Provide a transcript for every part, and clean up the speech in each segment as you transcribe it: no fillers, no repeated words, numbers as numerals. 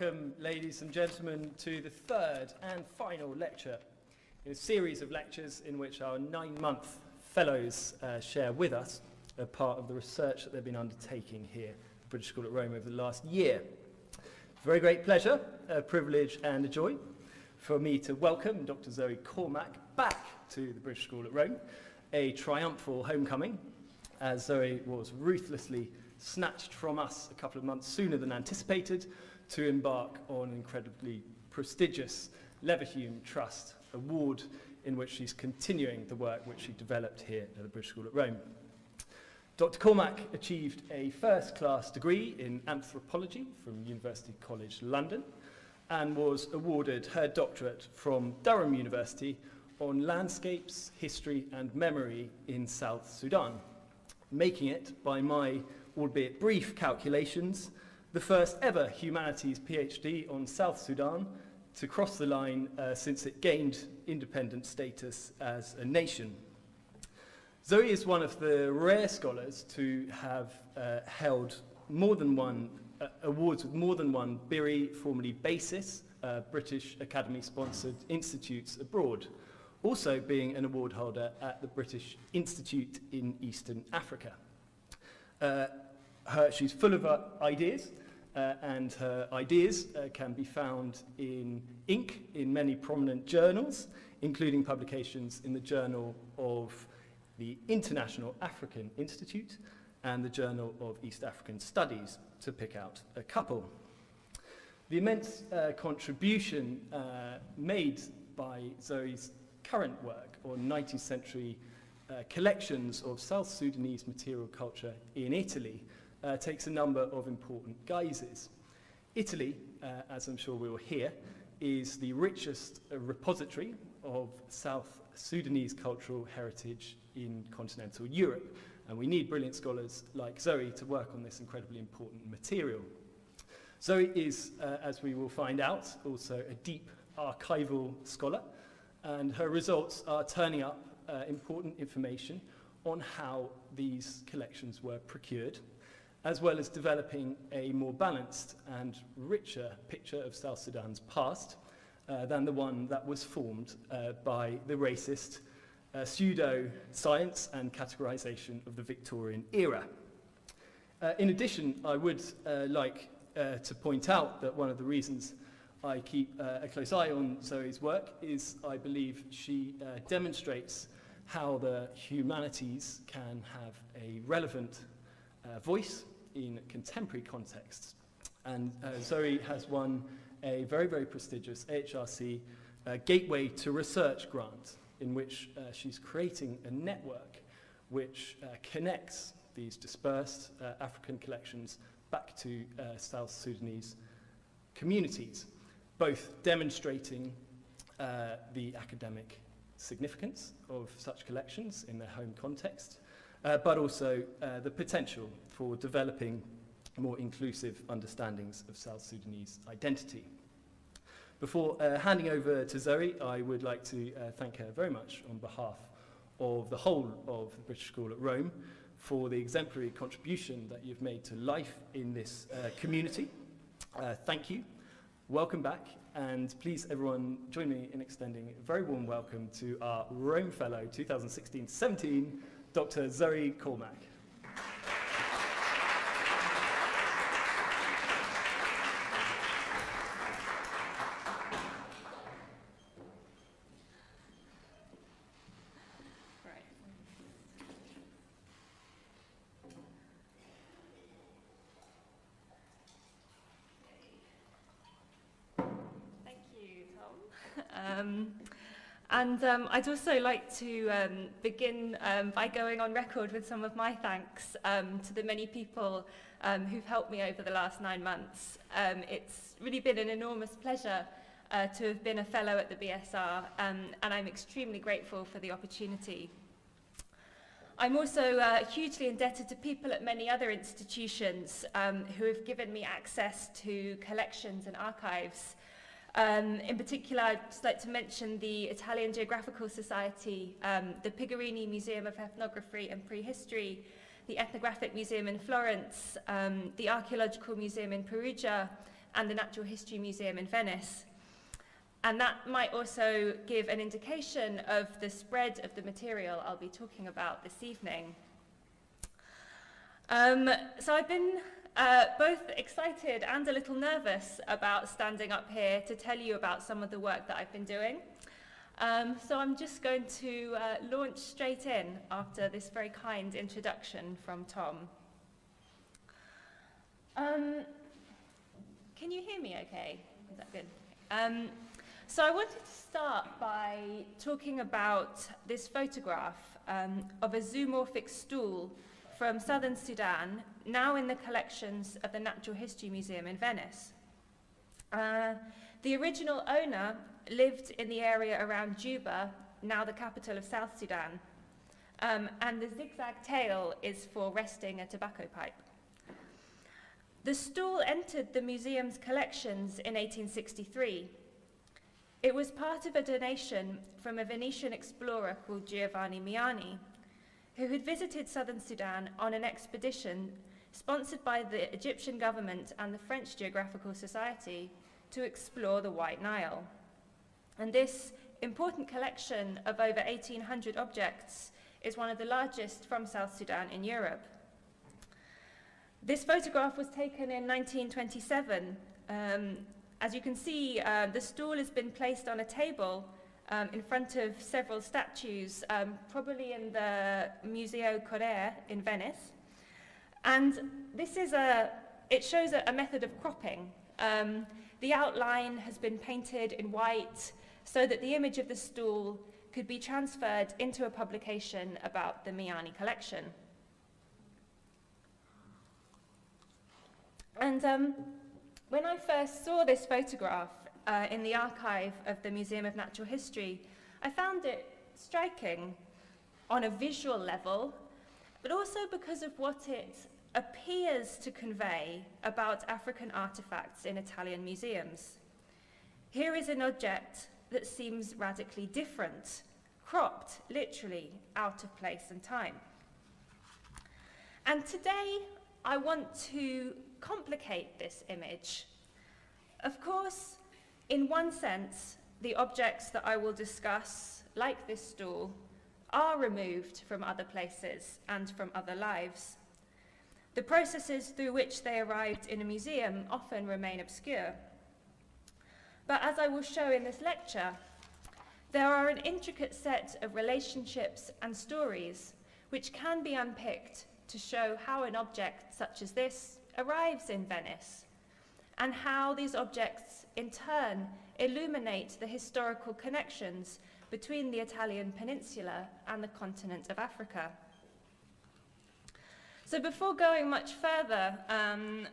Welcome, ladies and gentlemen, to the third and final lecture in a series of lectures in which our 9-month fellows share with us a part of the research that they've been undertaking here at the British School at Rome over the last year. Very great pleasure, a privilege and a joy for me to welcome Dr. Zoe Cormack back to the British School at Rome, a triumphal homecoming, as Zoe was ruthlessly snatched from us a couple of months sooner than anticipated to embark on an incredibly prestigious Leverhulme Trust Award in which she's continuing the work which she developed here at the British School at Rome. Dr. Cormack achieved a first-class degree in anthropology from University College London and was awarded her doctorate from Durham University on landscapes, history and memory in South Sudan, making it, by my albeit brief calculations, the first ever humanities PhD on South Sudan to cross the line since it gained independent status as a nation. Zoe is one of the rare scholars to have held more than one awards with more than one BIRI, formerly BASIS, British Academy-sponsored institutes abroad, also being an award holder at the British Institute in Eastern Africa. She's full of ideas, and her ideas can be found in ink in many prominent journals, including publications in the Journal of the International African Institute and the Journal of East African Studies, to pick out a couple. The immense contribution made by Zoe's current work on 19th century collections of South Sudanese material culture in Italy takes a number of important guises. Italy, as I'm sure we will hear, is the richest repository of South Sudanese cultural heritage in continental Europe, and we need brilliant scholars like Zoe to work on this incredibly important material. Zoe is, as we will find out, also a deep archival scholar, and her results are turning up important information on how these collections were procured, as well as developing a more balanced and richer picture of South Sudan's past than the one that was formed by the racist pseudo-science and categorization of the Victorian era. In addition, I would like to point out that one of the reasons I keep a close eye on Zoe's work is I believe she demonstrates how the humanities can have a relevant voice in contemporary contexts. And Zoe has won a very, very prestigious AHRC Gateway to Research grant, in which she's creating a network which connects these dispersed African collections back to South Sudanese communities, both demonstrating the academic significance of such collections in their home context, but also the potential for developing more inclusive understandings of South Sudanese identity. Before handing over to Zoe, I would like to thank her very much on behalf of the whole of the British School at Rome for the exemplary contribution that you've made to life in this community. Thank you. Welcome back, and please everyone join me in extending a very warm welcome to our Rome Fellow 2016-17, Dr. Zoe Cormack. I'd also like to begin by going on record with some of my thanks to the many people who've helped me over the last 9 months. It's really been an enormous pleasure to have been a fellow at the BSR, and I'm extremely grateful for the opportunity. I'm also hugely indebted to people at many other institutions who have given me access to collections and archives. In particular, I'd just like to mention the Italian Geographical Society, the Pigarini Museum of Ethnography and Prehistory, the Ethnographic Museum in Florence, the Archaeological Museum in Perugia, and the Natural History Museum in Venice. And that might also give an indication of the spread of the material I'll be talking about this evening. So I've been both excited and a little nervous about standing up here to tell you about some of the work that I've been doing. So I'm just going to launch straight in after this very kind introduction from Tom. Can you hear me okay? Is that good? So I wanted to start by talking about this photograph of a zoomorphic stool from southern Sudan, now in the collections of the Natural History Museum in Venice. The original owner lived in the area around Juba, now the capital of South Sudan, and the zigzag tail is for resting a tobacco pipe. The stool entered the museum's collections in 1863. It was part of a donation from a Venetian explorer called Giovanni Miani, who had visited southern Sudan on an expedition sponsored by the Egyptian government and the French Geographical Society to explore the White Nile. And this important collection of over 1,800 objects is one of the largest from South Sudan in Europe. This photograph was taken in 1927. As you can see, the stool has been placed on a table in front of several statues, probably in the Museo Correa in Venice. And this is it shows a method of cropping. The outline has been painted in white so that the image of the stool could be transferred into a publication about the Miani collection. And when I first saw this photograph in the archive of the Museum of Natural History, I found it striking on a visual level, but also because of what it appears to convey about African artifacts in Italian museums. Here is an object that seems radically different, cropped literally out of place and time. And today I want to complicate this image. Of course, in one sense, the objects that I will discuss, like this stool, are removed from other places and from other lives. The processes through which they arrived in a museum often remain obscure. But as I will show in this lecture, there are an intricate set of relationships and stories which can be unpicked to show how an object such as this arrives in Venice, and how these objects in turn illuminate the historical connections between the Italian peninsula and the continent of Africa. So before going much further,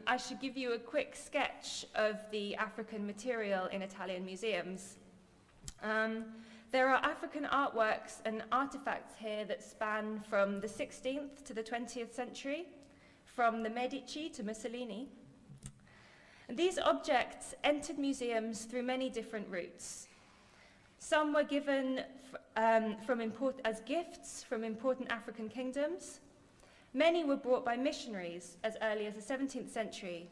I should give you a quick sketch of the African material in Italian museums. There are African artworks and artifacts here that span from the 16th to the 20th century, from the Medici to Mussolini. And these objects entered museums through many different routes. Some were given as gifts from important African kingdoms. Many were brought by missionaries as early as the 17th century.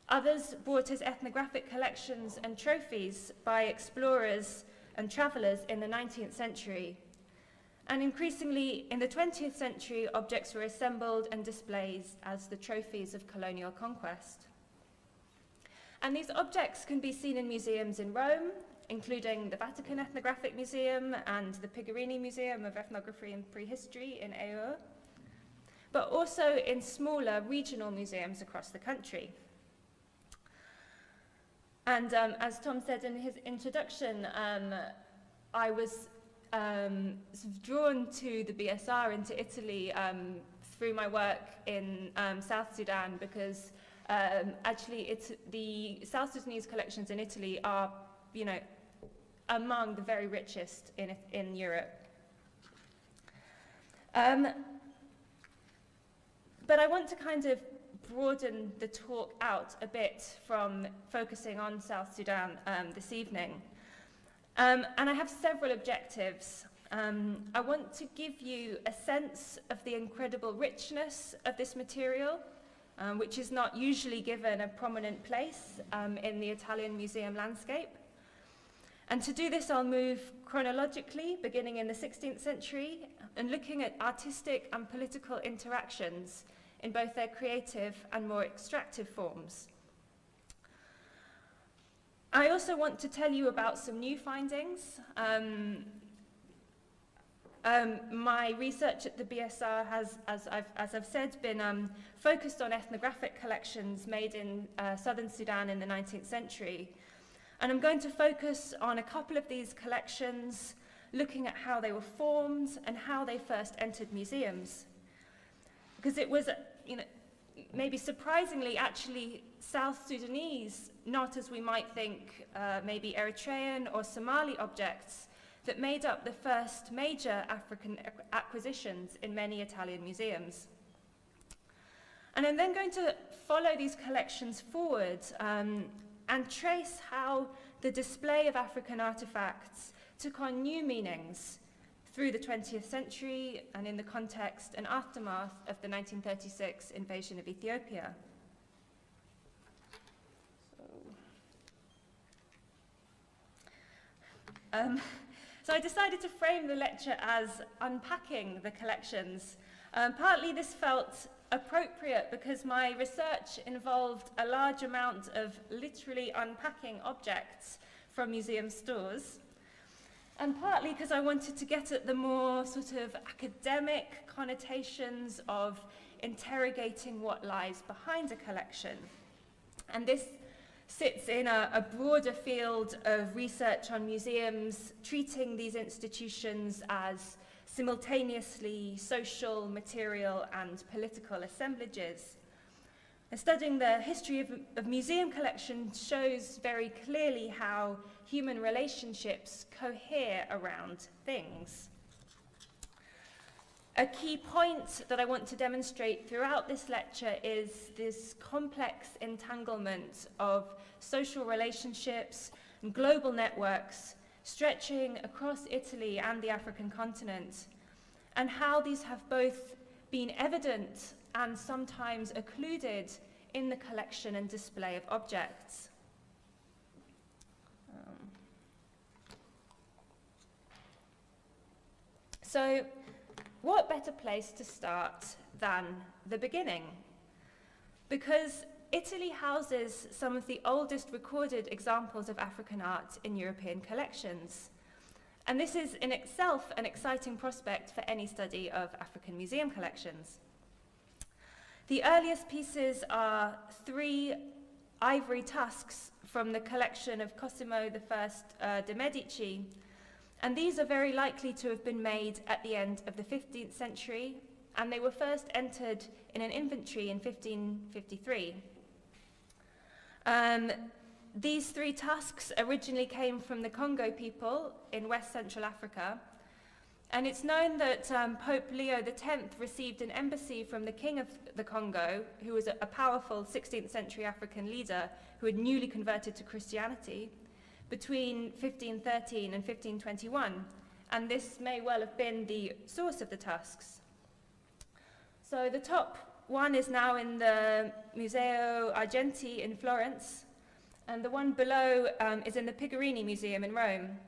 Others brought as ethnographic collections and trophies by explorers and travelers in the 19th century. And increasingly, in the 20th century, objects were assembled and displayed as the trophies of colonial conquest. And these objects can be seen in museums in Rome, including the Vatican Ethnographic Museum and the Pigarini Museum of Ethnography and Prehistory in Eur, but also in smaller regional museums across the country. And as Tom said in his introduction, I was sort of drawn to the BSR into Italy through my work in South Sudan, because actually the South Sudanese collections in Italy are, among the very richest in Europe. But I want to kind of broaden the talk out a bit from focusing on South Sudan this evening. And I have several objectives. I want to give you a sense of the incredible richness of this material, which is not usually given a prominent place in the Italian museum landscape. And to do this, I'll move chronologically, beginning in the 16th century, and looking at artistic and political interactions in both their creative and more extractive forms. I also want to tell you about some new findings. My research at the BSR has, as I've said, been focused on ethnographic collections made in southern Sudan in the 19th century. And I'm going to focus on a couple of these collections, looking at how they were formed and how they first entered museums. Because it was, maybe surprisingly, actually South Sudanese, not as we might think, maybe Eritrean or Somali objects, that made up the first major African acquisitions in many Italian museums. And I'm then going to follow these collections forward and trace how the display of African artifacts took on new meanings through the 20th century and in the context and aftermath of the 1936 invasion of Ethiopia. So I decided to frame the lecture as unpacking the collections. Partly this felt appropriate because my research involved a large amount of literally unpacking objects from museum stores, and partly because I wanted to get at the more sort of academic connotations of interrogating what lies behind a collection. And this sits in a broader field of research on museums, treating these institutions as simultaneously social, material, and political assemblages. And studying the history of museum collections shows very clearly how human relationships cohere around things. A key point that I want to demonstrate throughout this lecture is this complex entanglement of social relationships and global networks stretching across Italy and the African continent, and how these have both been evident and sometimes occluded in the collection and display of objects. So, what better place to start than the beginning? Because Italy houses some of the oldest recorded examples of African art in European collections. And this is in itself an exciting prospect for any study of African museum collections. The earliest pieces are 3 ivory tusks from the collection of Cosimo I de' Medici, and these are very likely to have been made at the end of the 15th century, and they were first entered in an inventory in 1553. These 3 tusks originally came from the Congo people in West Central Africa, and it's known that Pope Leo X received an embassy from the King of the Congo, who was a powerful 16th century African leader who had newly converted to Christianity, between 1513 and 1521, and this may well have been the source of the tusks. So the top one is now in the Museo Argenti in Florence, and the one below is in the Pigarini Museum in Rome.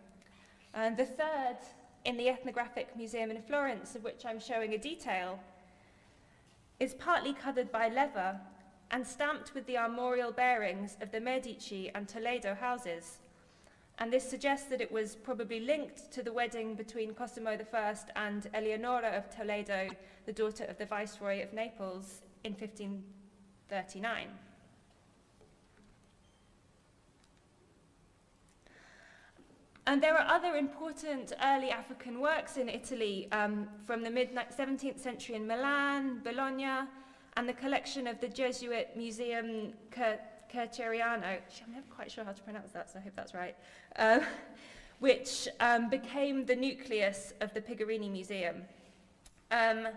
And the third in the Ethnographic Museum in Florence, of which I'm showing a detail, is partly covered by leather and stamped with the armorial bearings of the Medici and Toledo houses. And this suggests that it was probably linked to the wedding between Cosimo I and Eleonora of Toledo, the daughter of the Viceroy of Naples, in 1539. And there are other important early African works in Italy from the mid-17th century in Milan, Bologna, and the collection of the Jesuit Museum Carceriano, I'm never quite sure how to pronounce that, so I hope that's right, which became the nucleus of the Pigarini Museum. And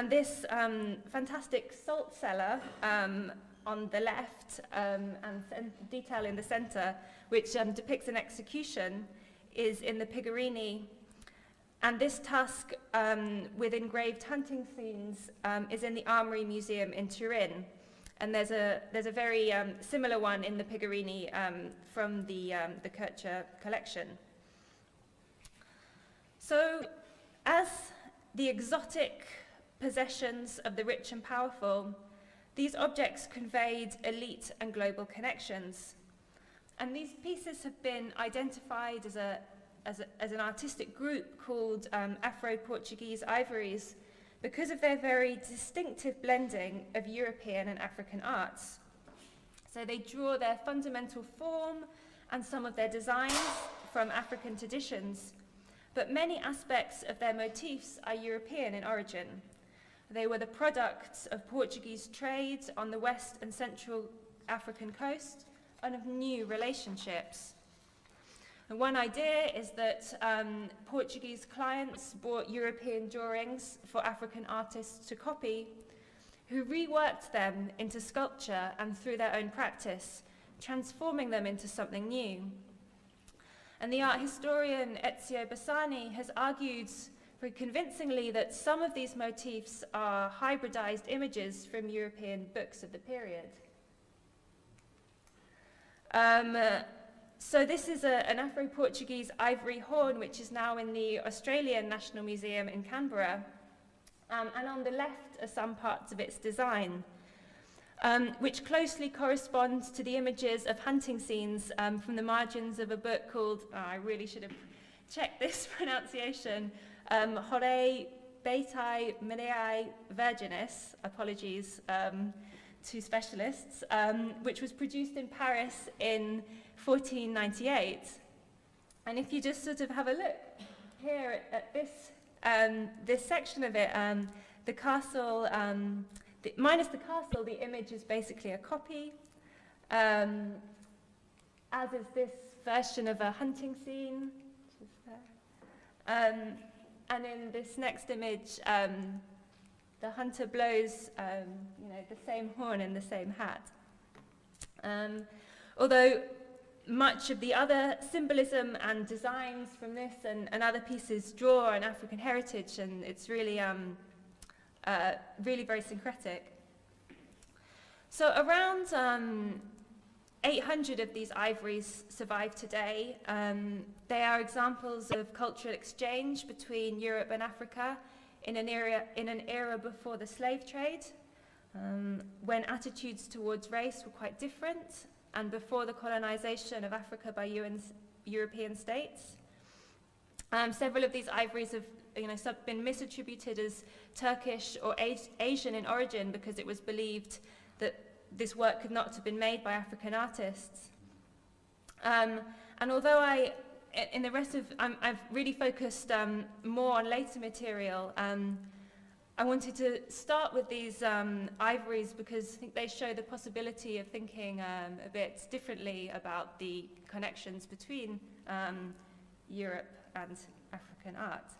this fantastic salt cellar on the left and detail in the center, which depicts an execution, is in the Pigarini. And this tusk with engraved hunting scenes is in the Armory Museum in Turin. And there's a very similar one in the Pigarini from the Kircher collection. So, as the exotic possessions of the rich and powerful, these objects conveyed elite and global connections. And these pieces have been identified as an artistic group called Afro-Portuguese ivories because of their very distinctive blending of European and African arts. So they draw their fundamental form and some of their designs from African traditions, but many aspects of their motifs are European in origin. They were the products of Portuguese trade on the West and Central African coast and of new relationships. And one idea is that Portuguese clients bought European drawings for African artists to copy, who reworked them into sculpture and through their own practice, transforming them into something new. And the art historian Ezio Bassani has argued very convincingly that some of these motifs are hybridized images from European books of the period. So this is an Afro-Portuguese ivory horn, which is now in the Australian National Museum in Canberra. And on the left are some parts of its design, which closely correspond to the images of hunting scenes from the margins of a book called, I really should have checked this pronunciation, Horae Beatae Mineae Virginis, apologies to specialists, which was produced in Paris in 1498. And if you just sort of have a look here at this section of it, the castle, minus the castle, the image is basically a copy, as is this version of a hunting scene, which is there. And in this next image, the hunter blows the same horn in the same hat. Although much of the other symbolism and designs from this and other pieces draw on African heritage, and it's really, really very syncretic. So around 800 of these ivories survive today. They are examples of cultural exchange between Europe and Africa in an era before the slave trade, when attitudes towards race were quite different, and before the colonization of Africa by European states. Several of these ivories have been misattributed as Turkish or Asian in origin because it was believed that this work could not have been made by African artists. And although I've really focused more on later material, I wanted to start with these ivories because I think they show the possibility of thinking a bit differently about the connections between Europe and African art.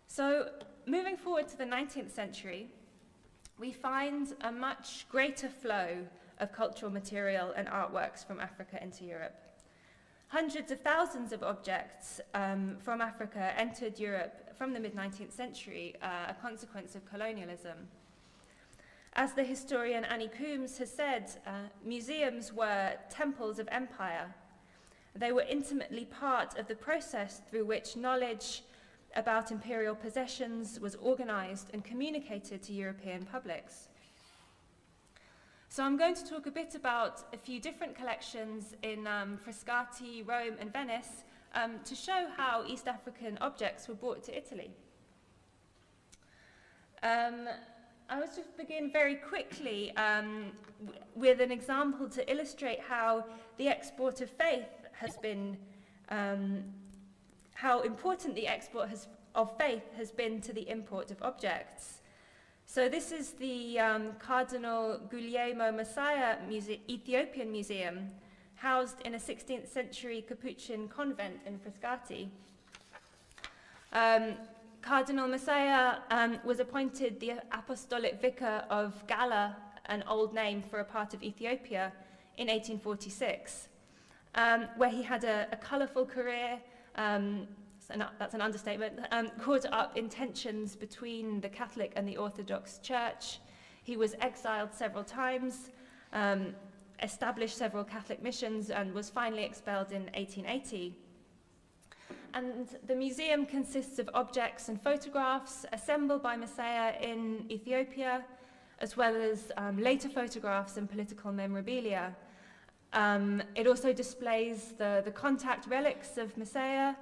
So, moving forward to the 19th century, we find a much greater flow of cultural material and artworks from Africa into Europe. Hundreds of thousands of objects from Africa entered Europe from the mid-19th century, a consequence of colonialism. As the historian Annie Coombs has said, museums were temples of empire. They were intimately part of the process through which knowledge about imperial possessions was organized and communicated to European publics. So I'm going to talk a bit about a few different collections in Frascati, Rome and Venice to show how East African objects were brought to Italy. I will just begin very quickly with an example to illustrate how the export of faith has been, how important the export of faith has been to the import of objects. So this is the Cardinal Guglielmo Messiah Ethiopian Museum, housed in a 16th century Capuchin convent in Frascati. Cardinal Messiah was appointed the apostolic vicar of Gala, an old name for a part of Ethiopia, in 1846, where he had a colourful career, that's an understatement, caught up in tensions between the Catholic and the Orthodox Church. He was exiled several times, established several Catholic missions, and was finally expelled in 1880. And the museum consists of objects and photographs assembled by Messiah in Ethiopia, as well as later photographs and political memorabilia. It also displays the contact relics of Messiah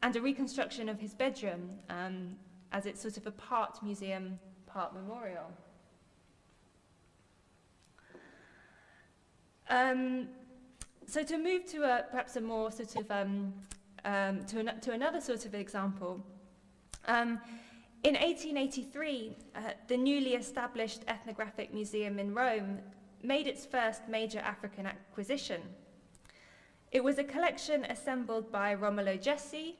and a reconstruction of his bedroom, as it's sort of a part museum, part memorial. So to move to perhaps a more sort of to another sort of example, in 1883, the newly established ethnographic museum in Rome made its first major African acquisition. It was a collection assembled by Romolo Gessi,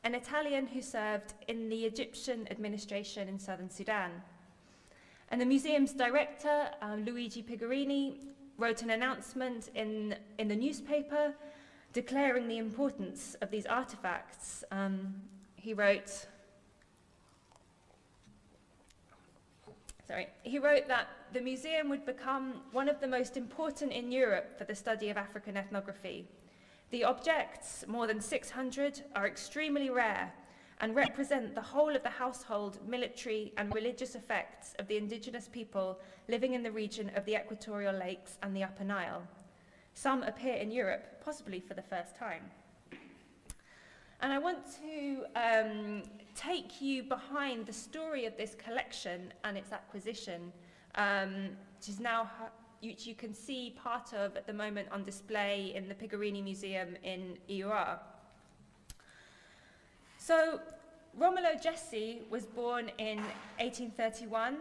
an Italian who served in the Egyptian administration in southern Sudan. And the museum's director, Luigi Pigarini, wrote an announcement in the newspaper declaring the importance of these artifacts. He wrote that the museum would become one of the most important in Europe for the study of African ethnography. The objects, more than 600, are extremely rare and represent the whole of the household, military and religious effects of the indigenous people living in the region of the equatorial lakes and the Upper Nile. Some appear in Europe, possibly for the first time. And I want to take you behind the story of this collection and its acquisition, which you can see part of at the moment on display in the Pigarini Museum in EUR. So Romolo Gessi was born in 1831.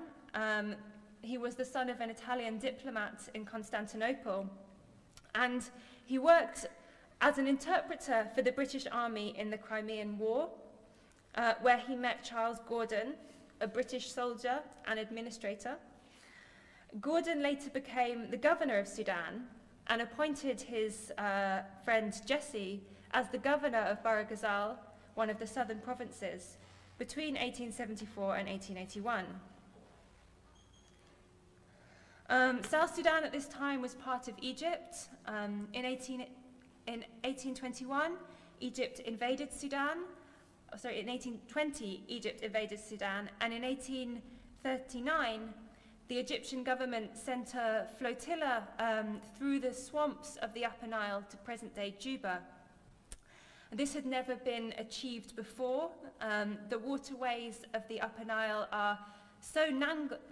He was the son of an Italian diplomat in Constantinople, and he worked as an interpreter for the British Army in the Crimean War, where he met Charles Gordon, a British soldier and administrator. Gordon later became the governor of Sudan and appointed his friend Gessi as the governor of Bahr Ghazal, one of the southern provinces, between 1874 and 1881. South Sudan at this time was part of Egypt. In 1821, Egypt invaded Sudan. In 1820, Egypt invaded Sudan, and in 1839, the Egyptian government sent a flotilla through the swamps of the Upper Nile to present-day Juba. This had never been achieved before. The waterways of the Upper Nile are so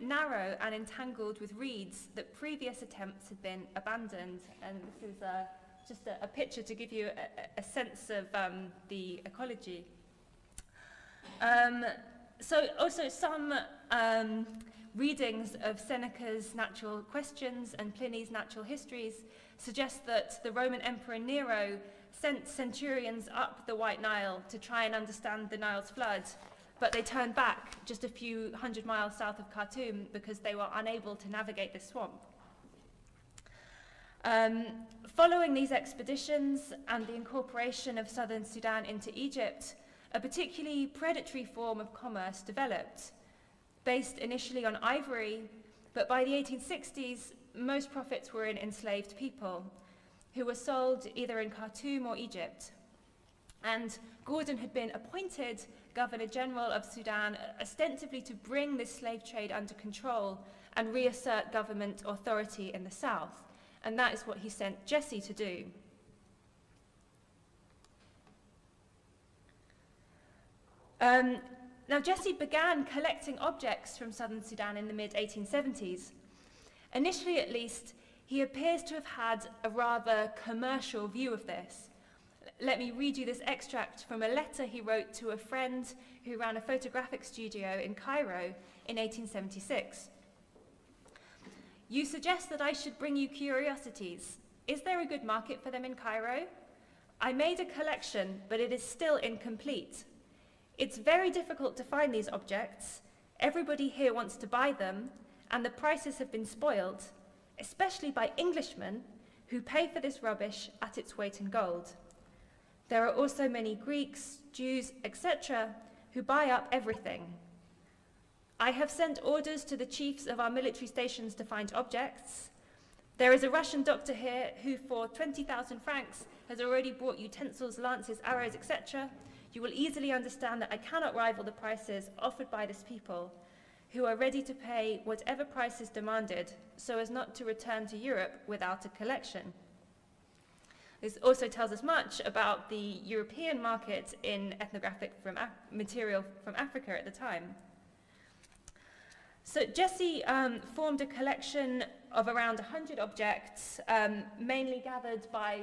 narrow and entangled with reeds that previous attempts had been abandoned. And this is just a picture to give you a sense of the ecology. So also some readings of Seneca's Natural Questions and Pliny's Natural Histories suggest that the Roman Emperor Nero sent centurions up the White Nile to try and understand the Nile's flood, but they turned back just a few hundred miles south of Khartoum because they were unable to navigate the swamp. Following these expeditions and the incorporation of southern Sudan into Egypt, a particularly predatory form of commerce developed, based initially on ivory, but by the 1860s, most profits were in enslaved people, who were sold either in Khartoum or Egypt. And Gordon had been appointed Governor General of Sudan, ostensibly to bring this slave trade under control and reassert government authority in the south. And that is what he sent Gessi to do. Now, Gessi began collecting objects from southern Sudan in the mid-1870s. Initially, at least, he appears to have had a rather commercial view of this. Let me read you this extract from a letter he wrote to a friend who ran a photographic studio in Cairo in 1876. You suggest that I should bring you curiosities. Is there a good market for them in Cairo? I made a collection, but it is still incomplete. It's very difficult to find these objects. Everybody here wants to buy them, and the prices have been spoiled, especially by Englishmen who pay for this rubbish at its weight in gold. There are also many Greeks, Jews, etc., who buy up everything. I have sent orders to the chiefs of our military stations to find objects. There is a Russian doctor here who for 20,000 francs has already brought utensils, lances, arrows, etc. You will easily understand that I cannot rival the prices offered by this people, who are ready to pay whatever price is demanded so as not to return to Europe without a collection. This also tells us much about the European market in ethnographic material from Africa at the time. So Jesse formed a collection of around 100 objects, mainly gathered by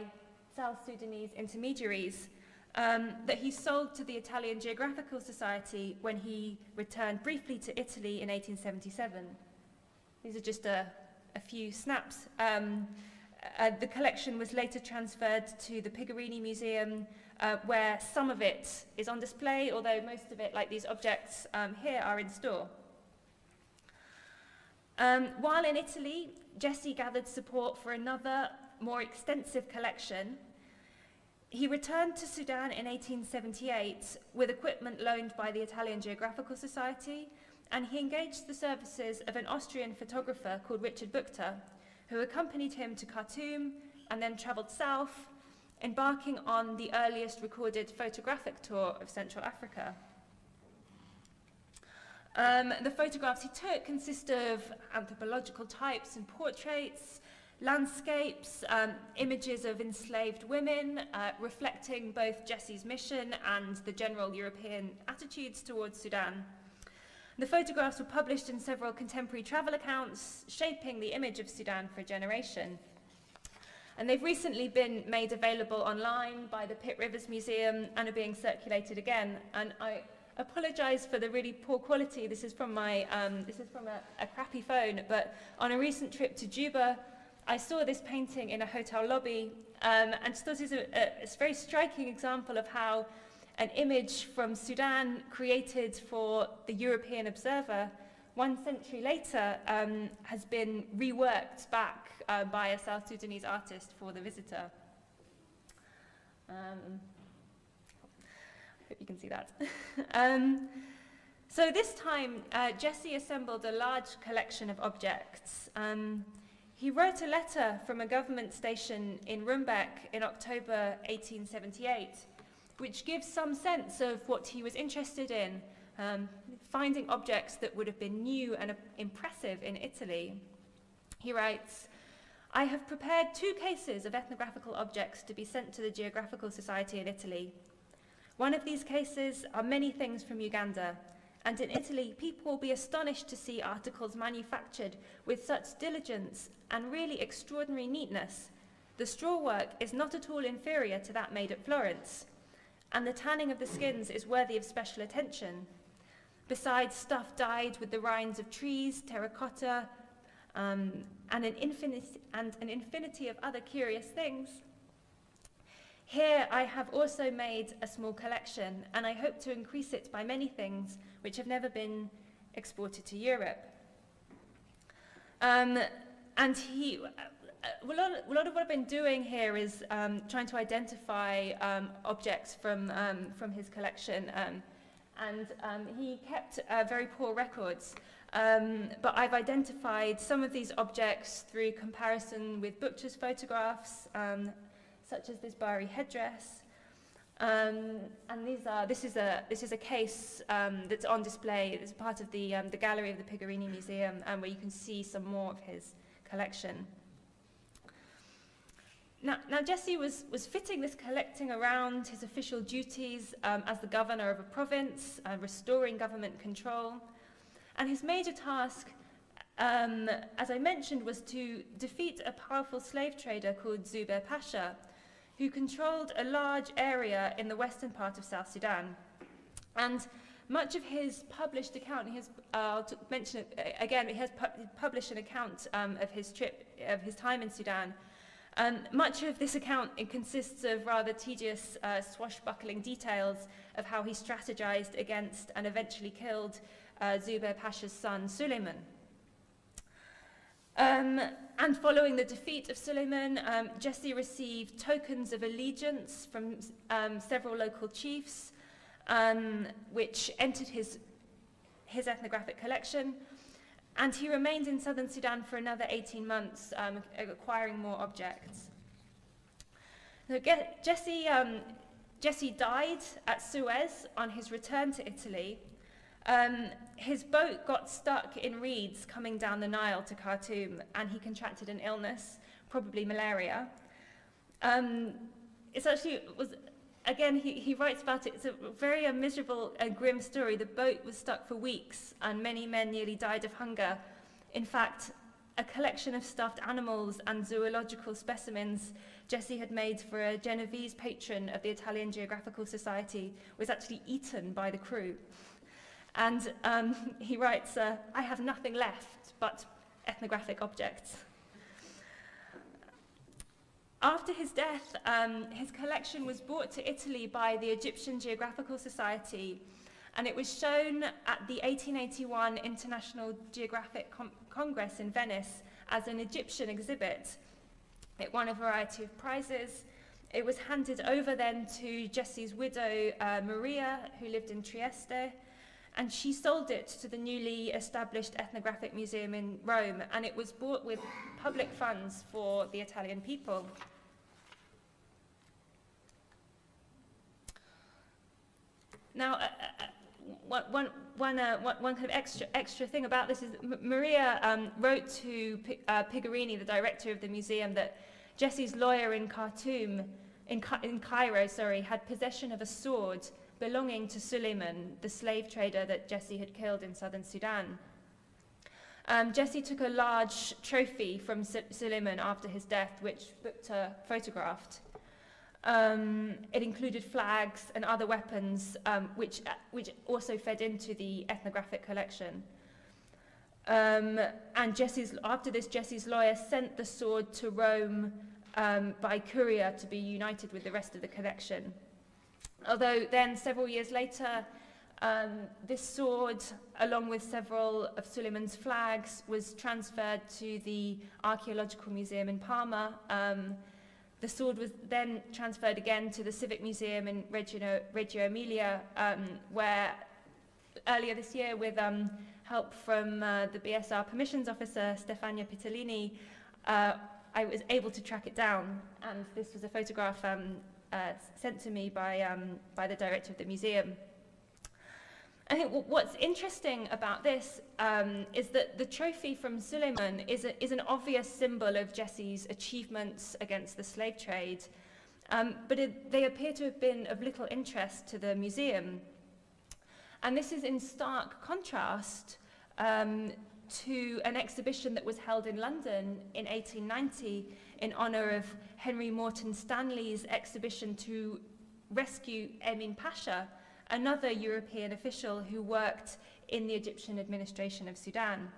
South Sudanese intermediaries, that he sold to the Italian Geographical Society when he returned briefly to Italy in 1877. These are just a few snaps. The collection was later transferred to the Pigarini Museum, where some of it is on display, although most of it, like these objects here, are in store. While in Italy, Jesse gathered support for another, more extensive collection. He returned to Sudan in 1878 with equipment loaned by the Italian Geographical Society, and he engaged the services of an Austrian photographer called Richard Buchter, who accompanied him to Khartoum and then travelled south, embarking on the earliest recorded photographic tour of Central Africa. The photographs he took consist of anthropological types and portraits, landscapes, images of enslaved women, reflecting both Jesse's mission and the general European attitudes towards Sudan. The photographs were published in several contemporary travel accounts, shaping the image of Sudan for a generation. And they've recently been made available online by the Pitt Rivers Museum and are being circulated again. And I apologize for the really poor quality. This is from a crappy phone, but on a recent trip to Juba, I saw this painting in a hotel lobby, and just thought it was a very striking example of how an image from Sudan created for the European observer 1 century later has been reworked back by a South Sudanese artist for the visitor. I hope you can see that. So this time, Jesse assembled a large collection of objects. He wrote a letter from a government station in Rumbek in October 1878, which gives some sense of what he was interested in, finding objects that would have been new and impressive in Italy. He writes, "I have prepared 2 cases of ethnographical objects to be sent to the Geographical Society in Italy. One of these cases are many things from Uganda, and in Italy people will be astonished to see articles manufactured with such diligence and really extraordinary neatness. The straw work is not at all inferior to that made at Florence, and the tanning of the skins is worthy of special attention. Besides stuff dyed with the rinds of trees, terracotta, and an infinity of other curious things. Here I have also made a small collection, and I hope to increase it by many things which have never been exported to Europe." And a lot of what I've been doing here is trying to identify objects from his collection, and he kept very poor records. But I've identified some of these objects through comparison with Buchter's photographs, such as this Bari headdress, and this is a case that's on display. It's part of the gallery of the Pigarini Museum, where you can see some more of his collection. Now Jesse was fitting this collecting around his official duties as the governor of a province, restoring government control, and his major task, as I mentioned, was to defeat a powerful slave trader called Zubair Pasha, who controlled a large area in the western part of South Sudan. And much of his published account, I'll mention it again, he has published an account of his trip, of his time in Sudan. Much of this account, it consists of rather tedious swashbuckling details of how he strategized against and eventually killed Zubair Pasha's son, Suleiman. And following the defeat of Suleiman, Jesse received tokens of allegiance from several local chiefs, which entered his his ethnographic collection, and he remained in southern Sudan for another 18 months, acquiring more objects. Now, Jesse died at Suez on his return to Italy. His boat got stuck in reeds coming down the Nile to Khartoum, and he contracted an illness, probably malaria. It's actually, again, he writes about it. It's a very miserable and grim story. The boat was stuck for weeks, and many men nearly died of hunger. In fact, a collection of stuffed animals and zoological specimens Jesse had made for a Genovese patron of the Italian Geographical Society was actually eaten by the crew. And he writes, "I have nothing left but ethnographic objects." After his death, his collection was brought to Italy by the Egyptian Geographical Society, and it was shown at the 1881 International Geographic Congress in Venice as an Egyptian exhibit. It won a variety of prizes. It was handed over then to Jesse's widow, Maria, who lived in Trieste, and she sold it to the newly established ethnographic museum in Rome, and it was bought with public funds for the Italian people. Now, one kind of extra thing about this is Maria wrote to Pigarini, the director of the museum, that Jesse's lawyer in Cairo, had possession of a sword belonging to Suleiman, the slave trader that Jesse had killed in southern Sudan. Jesse took a large trophy from Suleiman after his death, which Bukta photographed. It included flags and other weapons, which also fed into the ethnographic collection. And after this, Jesse's lawyer sent the sword to Rome by courier to be united with the rest of the collection. Although then, several years later, this sword, along with several of Suleiman's flags, was transferred to the Archaeological Museum in Parma. The sword was then transferred again to the Civic Museum in Reggio Emilia, where earlier this year, with help from the BSR permissions officer, Stefania Pitolini, I was able to track it down, and this was a photograph sent to me by the director of the museum. I think what's interesting about this is that the trophy from Suleiman is an obvious symbol of Jesse's achievements against the slave trade, but they appear to have been of little interest to the museum. And this is in stark contrast to an exhibition that was held in London in 1890 in honor of Henry Morton Stanley's exhibition to rescue Emin Pasha, another European official who worked in the Egyptian administration of Sudan.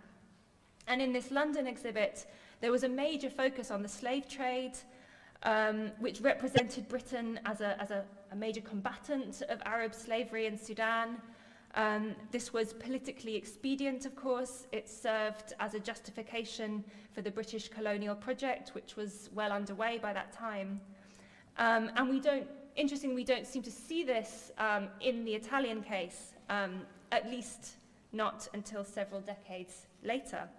And in this London exhibit, there was a major focus on the slave trade, which represented Britain as a major combatant of Arab slavery in Sudan. This was politically expedient, of course. It served as a justification for the British colonial project, which was well underway by that time. And we don't seem to see this in the Italian case, at least not until several decades later.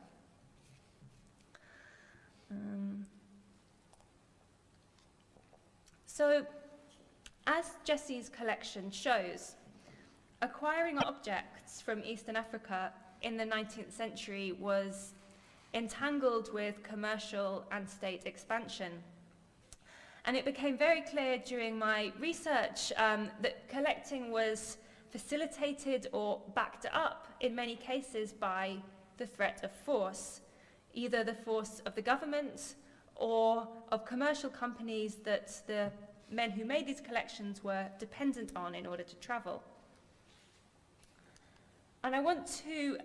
So, as Jesse's collection shows, acquiring objects from Eastern Africa in the 19th century was entangled with commercial and state expansion. And it became very clear during my research that collecting was facilitated or backed up in many cases by the threat of force, either the force of the government or of commercial companies that the men who made these collections were dependent on in order to travel. And I want to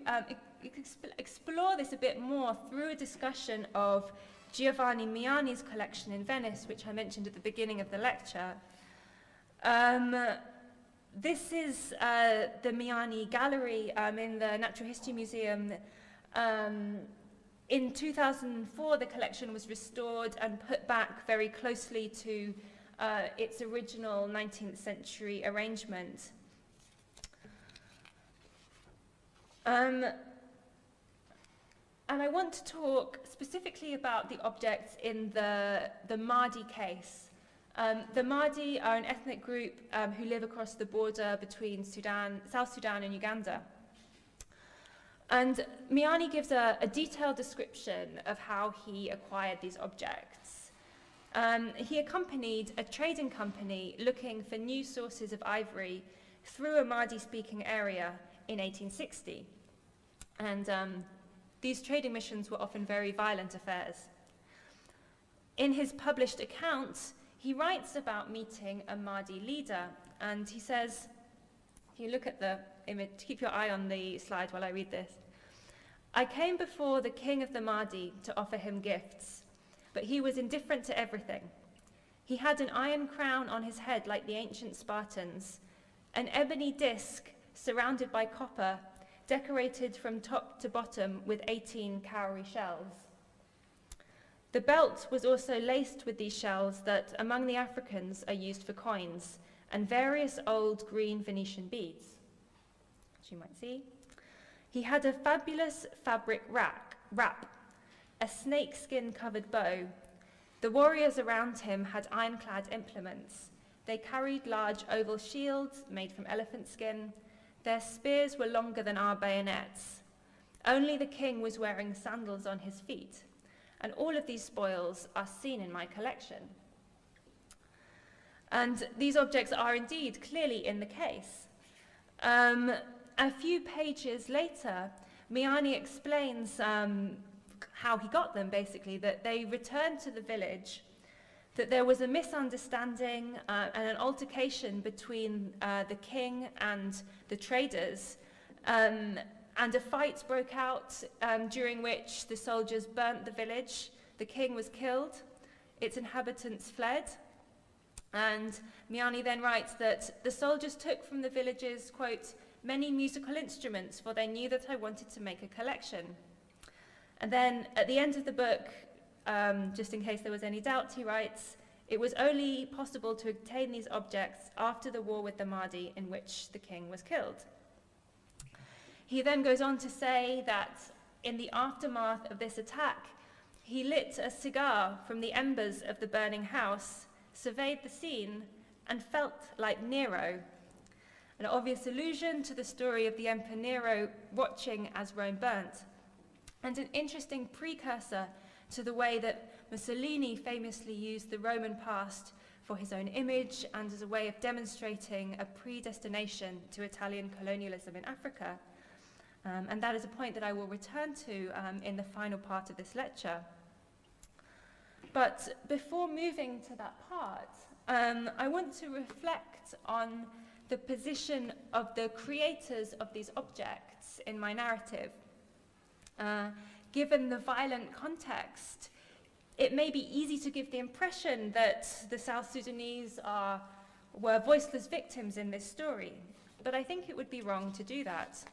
explore this a bit more through a discussion of Giovanni Miani's collection in Venice, which I mentioned at the beginning of the lecture. This is the Miani Gallery in the Natural History Museum. In 2004, the collection was restored and put back very closely to its original 19th century arrangement. And I want to talk specifically about the objects in the Mahdi case. The Mahdi are an ethnic group who live across the border between South Sudan and Uganda. And Miani gives a detailed description of how he acquired these objects. He accompanied a trading company looking for new sources of ivory through a Mahdi-speaking area in 1860. And these trading missions were often very violent affairs. In his published account, he writes about meeting a Mahdi leader, and he says, if you look at the image, keep your eye on the slide while I read this. I came before the king of the Mahdi to offer him gifts, but he was indifferent to everything. He had an iron crown on his head like the ancient Spartans, an ebony disc surrounded by copper, decorated from top to bottom with 18 cowrie shells. The belt was also laced with these shells that, among the Africans, are used for coins, and various old green Venetian beads, as you might see. He had a fabulous fabric wrap, a snakeskin-covered bow. The warriors around him had ironclad implements. They carried large oval shields made from elephant skin. Their spears were longer than our bayonets. Only the king was wearing sandals on his feet, and all of these spoils are seen in my collection. And these objects are indeed clearly in the case. A few pages later, Miani explains how he got them, basically, that they returned to the village, that there was a misunderstanding and an altercation between the king and the traders, and a fight broke out during which the soldiers burnt the village. The king was killed, its inhabitants fled, and Miani then writes that the soldiers took from the villages, quote, many musical instruments, for they knew that I wanted to make a collection. And then at the end of the book, just in case there was any doubt, he writes, it was only possible to obtain these objects after the war with the Mahdi in which the king was killed. He then goes on to say that in the aftermath of this attack, he lit a cigar from the embers of the burning house, surveyed the scene, and felt like Nero. An obvious allusion to the story of the Emperor Nero watching as Rome burnt, and an interesting precursor to the way that Mussolini famously used the Roman past for his own image and as a way of demonstrating a predestination to Italian colonialism in Africa. And that is a point that I will return to in the final part of this lecture. But before moving to that part, I want to reflect on the position of the creators of these objects in my narrative. Given the violent context, it may be easy to give the impression that the South Sudanese were voiceless victims in this story, but I think it would be wrong to do that.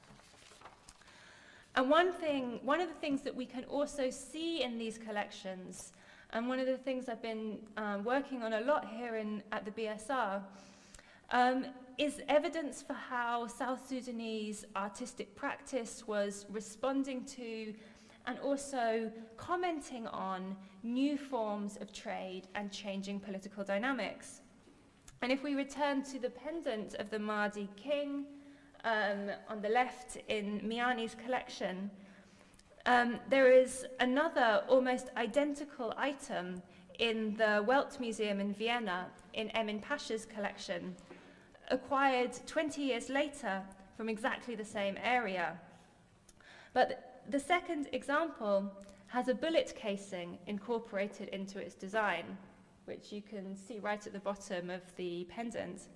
And one of the things that we can also see in these collections, and one of the things I've been working on a lot here at the BSR, is evidence for how South Sudanese artistic practice was responding to and also commenting on new forms of trade and changing political dynamics. And if we return to the pendant of the Mahdi king on the left in Miani's collection, there is another almost identical item in the Welt Museum in Vienna in Emin Pasha's collection, acquired 20 years later from exactly the same area. But the second example has a bullet casing incorporated into its design, which you can see right at the bottom of the pendant.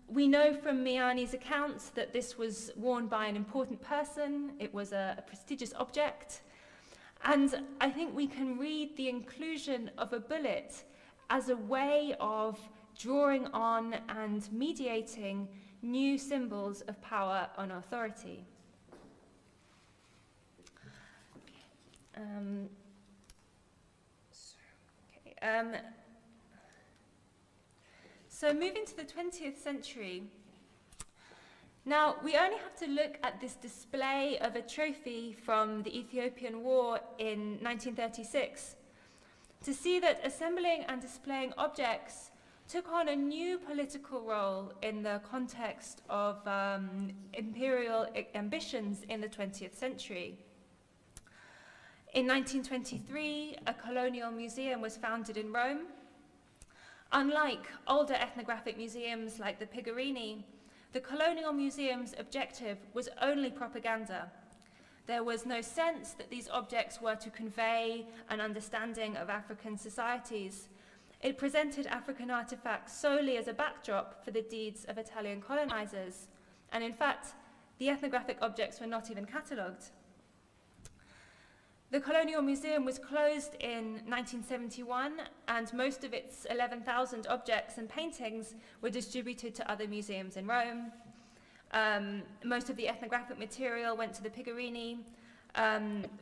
We know from Miani's accounts that this was worn by an important person. It was a prestigious object. And I think we can read the inclusion of a bullet as a way of drawing on and mediating new symbols of power and authority. So moving to the 20th century, Now, we only have to look at this display of a trophy from the Ethiopian War in 1936 to see that assembling and displaying objects took on a new political role in the context of imperial ambitions in the 20th century. In 1923, a colonial museum was founded in Rome. Unlike older ethnographic museums like the Pigarini, the Colonial Museum's objective was only propaganda. There was no sense that these objects were to convey an understanding of African societies. It presented African artifacts solely as a backdrop for the deeds of Italian colonizers, and in fact, the ethnographic objects were not even catalogued. The Colonial Museum was closed in 1971, and most of its 11,000 objects and paintings were distributed to other museums in Rome. Most of the ethnographic material went to the Pigarini.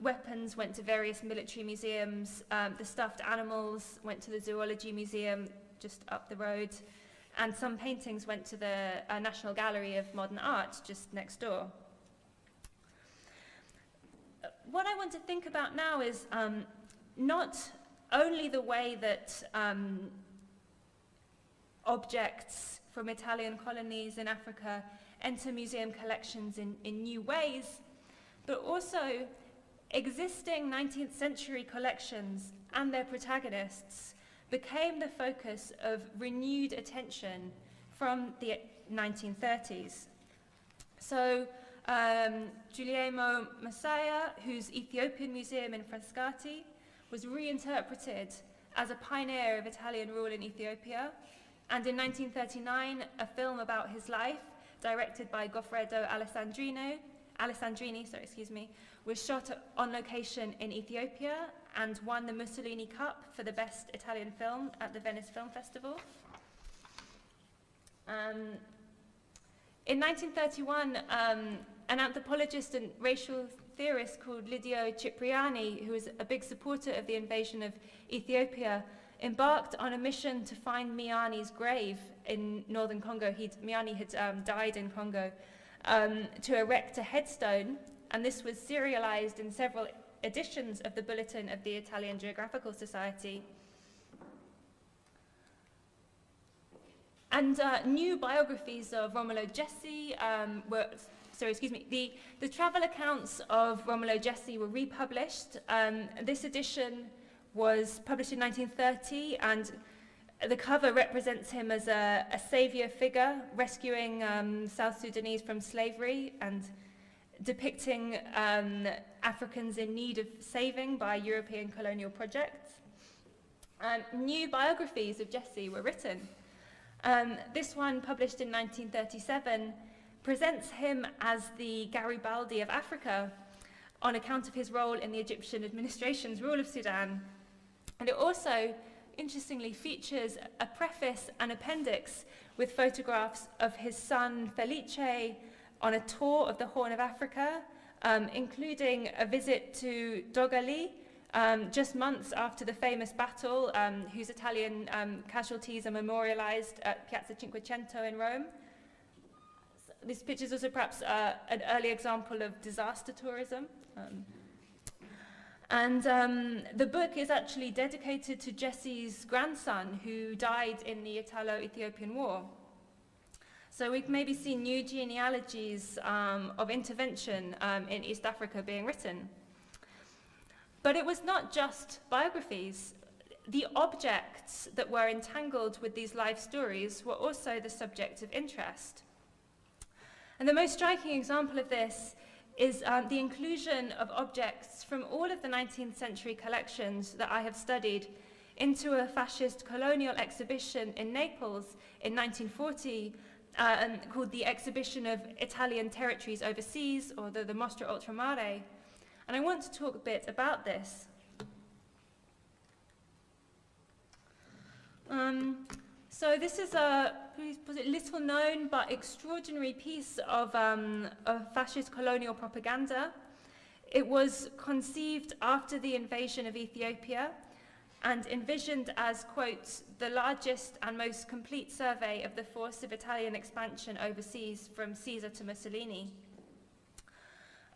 Weapons went to various military museums. The stuffed animals went to the Zoology Museum just up the road. And some paintings went to the National Gallery of Modern Art just next door. What I want to think about now is not only the way that objects from Italian colonies in Africa enter museum collections in new ways, but also existing 19th century collections and their protagonists became the focus of renewed attention from the 1930s. So Guglielmo Masaya, whose Ethiopian museum in Frascati, was reinterpreted as a pioneer of Italian rule in Ethiopia, and in 1939 a film about his life, directed by Goffredo Alessandrini, was shot on location in Ethiopia and won the Mussolini Cup for the best Italian film at the Venice Film Festival. In 1931, an anthropologist and racial theorist called Lidio Cipriani, who was a big supporter of the invasion of Ethiopia, embarked on a mission to find Miani's grave in northern Congo. Miani had died in Congo, to erect a headstone, and this was serialized in several editions of the Bulletin of the Italian Geographical Society. And new biographies of Romolo Gessi the travel accounts of Romolo Gessi were republished. This edition was published in 1930, and the cover represents him as a savior figure rescuing South Sudanese from slavery and depicting Africans in need of saving by European colonial projects. New biographies of Gessi were written. This one, published in 1937, presents him as the Garibaldi of Africa on account of his role in the Egyptian administration's rule of Sudan. And it also, interestingly, features a preface and appendix with photographs of his son Felice on a tour of the Horn of Africa, including a visit to Dogali, just months after the famous battle, whose Italian casualties are memorialized at Piazza Cinquecento in Rome. This picture is also perhaps an early example of disaster tourism. The book is actually dedicated to Gessi's grandson, who died in the Italo-Ethiopian War. So we've maybe seen new genealogies of intervention in East Africa being written. But it was not just biographies. The objects that were entangled with these life stories were also the subject of interest. And the most striking example of this is the inclusion of objects from all of the 19th century collections that I have studied into a fascist colonial exhibition in Naples in 1940 called the Exhibition of Italian Territories Overseas, or the Mostra Oltremare. And I want to talk a bit about this. So this is a little known but extraordinary piece of fascist colonial propaganda. It was conceived after the invasion of Ethiopia and envisioned as, quote, the largest and most complete survey of the force of Italian expansion overseas from Caesar to Mussolini.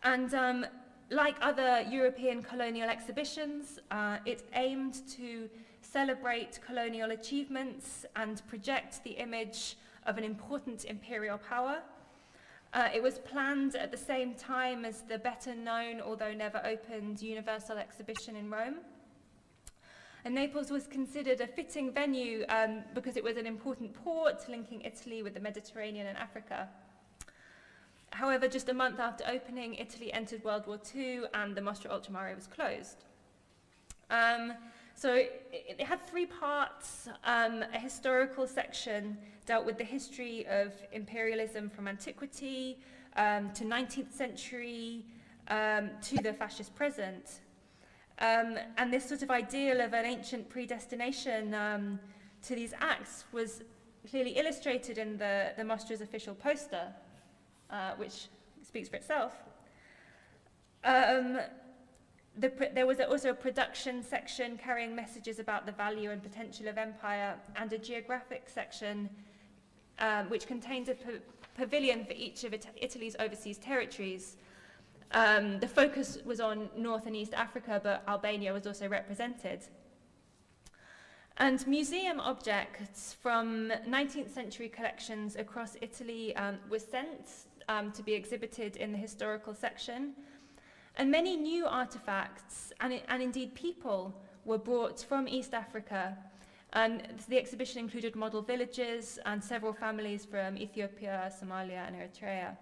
And like other European colonial exhibitions, it aimed to celebrate colonial achievements and project the image of an important imperial power. It was planned at the same time as the better known, although never opened, Universal Exhibition in Rome. And Naples was considered a fitting venue because it was an important port linking Italy with the Mediterranean and Africa. However, just a month after opening, Italy entered World War II and the Mostra Ultramare was closed. So it had three parts. A historical section dealt with the history of imperialism from antiquity to 19th century to the fascist present. And this sort of ideal of an ancient predestination to these acts was clearly illustrated in the Mostra's official poster, which speaks for itself. There was also a production section carrying messages about the value and potential of empire, and a geographic section which contained a pavilion for each of Italy's overseas territories. The focus was on North and East Africa, but Albania was also represented. And museum objects from 19th century collections across Italy were sent to be exhibited in the historical section. And many new artifacts, and indeed people, were brought from East Africa. And the exhibition included model villages and several families from Ethiopia, Somalia, and Eritrea.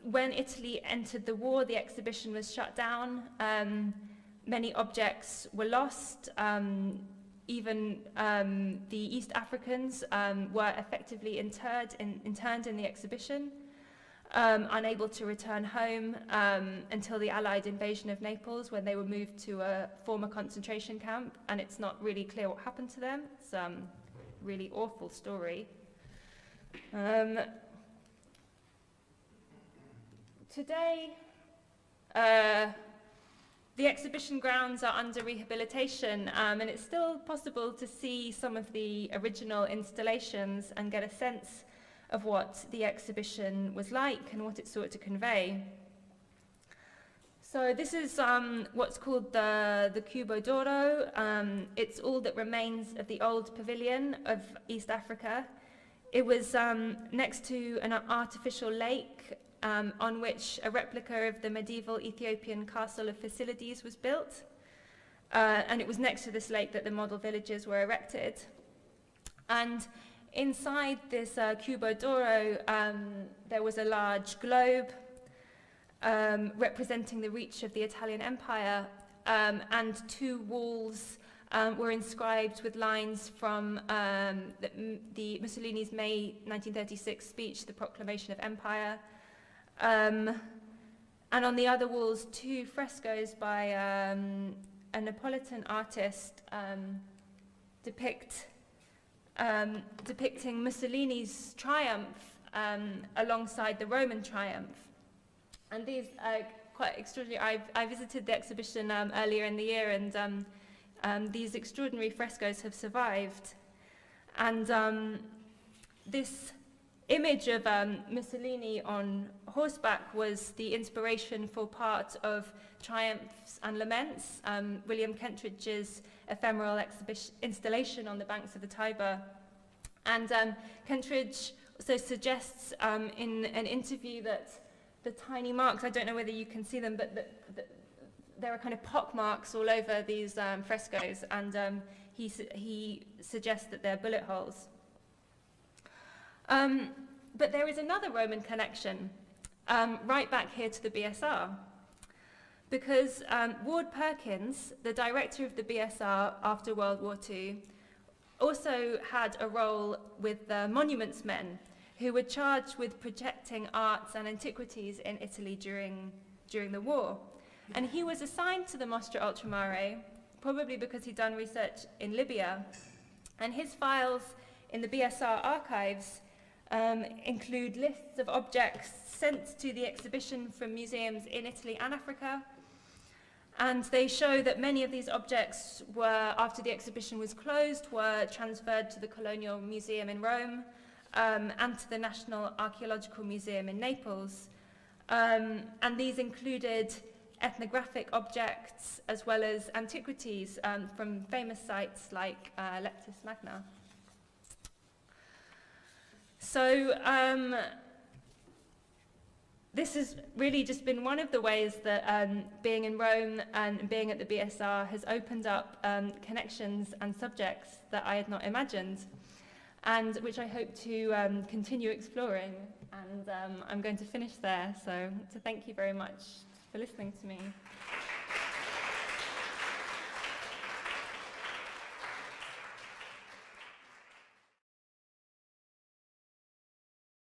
When Italy entered the war, the exhibition was shut down. Many objects were lost. Even the East Africans were effectively interned in the exhibition, unable to return home until the Allied invasion of Naples, when they were moved to a former concentration camp, and it's not really clear what happened to them. It's a really awful story. Today, the exhibition grounds are under rehabilitation, and it's still possible to see some of the original installations and get a sense of what the exhibition was like and what it sought to convey. So this is what's called the Cubo d'Oro. It's all that remains of the old pavilion of East Africa. It was next to an artificial lake on which a replica of the medieval Ethiopian castle of Fascist was built. And it was next to this lake that the model villages were erected. And inside this Cubo d'Oro, there was a large globe representing the reach of the Italian Empire, and two walls were inscribed with lines from the Mussolini's May 1936 speech, The Proclamation of Empire. And on the other walls, two frescoes by a Neapolitan artist depicting Mussolini's triumph alongside the Roman triumph. And these are quite extraordinary. I visited the exhibition earlier in the year, and these extraordinary frescoes have survived. And this image of Mussolini on horseback was the inspiration for part of Triumphs and Laments, William Kentridge's ephemeral installation on the banks of the Tiber. And Kentridge also suggests in an interview that the tiny marks, I don't know whether you can see them, but there are kind of pock marks all over these frescoes, and he suggests that they're bullet holes. But there is another Roman connection right back here to the BSR, because Ward Perkins, the director of the BSR after World War II, also had a role with the monuments men who were charged with protecting arts and antiquities in Italy during the war. And he was assigned to the Mostra Ultramare, probably because he'd done research in Libya. And his files in the BSR archives include lists of objects sent to the exhibition from museums in Italy and Africa. And they show that many of these objects were, after the exhibition was closed, were transferred to the Colonial Museum in Rome and to the National Archaeological Museum in Naples. And these included ethnographic objects as well as antiquities from famous sites like Leptis Magna. So this has really just been one of the ways that being in Rome and being at the BSR has opened up connections and subjects that I had not imagined, and which I hope to continue exploring. And I'm going to finish there, so thank you very much for listening to me.